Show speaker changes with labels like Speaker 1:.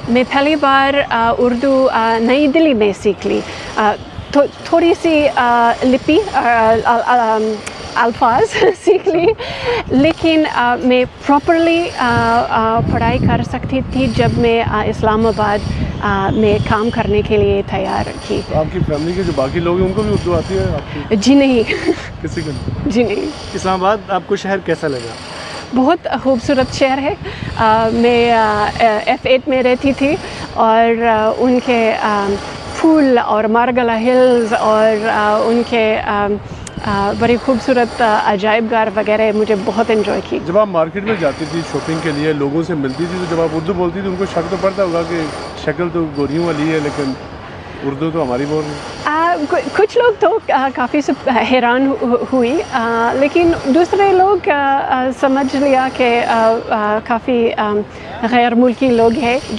Speaker 1: میں پہلی بار اردو نئی دلی میں سیکھ لی. تھوڑی سی لپی الفاظ سیکھ لی, لیکن میں پراپرلی پڑھائی کر سکتی تھی جب میں اسلام آباد میں کام کرنے کے لیے تیار کی.
Speaker 2: آپ کی فیملی کے جو باقی لوگ ہیں ان کو بھی اردو آتی ہے آپ کی؟
Speaker 1: جی نہیں.
Speaker 2: کسی کو نہیں؟
Speaker 1: جی نہیں.
Speaker 2: اسلام آباد آپ کو شہر کیسا لگا؟
Speaker 1: بہت خوبصورت شہر ہے. میں F8 میں رہتی تھی اور ان کے پھول اور مارگلا ہلز اور ان کے بڑی خوبصورت عجائب گھر وغیرہ مجھے بہت انجوائے کی.
Speaker 2: جب آپ مارکیٹ میں جاتی تھی شاپنگ کے لیے, لوگوں سے ملتی تھی, تو جب آپ اردو بولتی تھی ان کو شک تو پڑتا ہوگا کہ شکل تو گوریوں والی ہے لیکن اردو تو ہماری بول رہی ہے.
Speaker 1: کچھ لوگ تو کافی حیران ہوئی, لیکن دوسرے لوگ سمجھ لیا کہ کافی غیر ملکی لوگ ہیں جو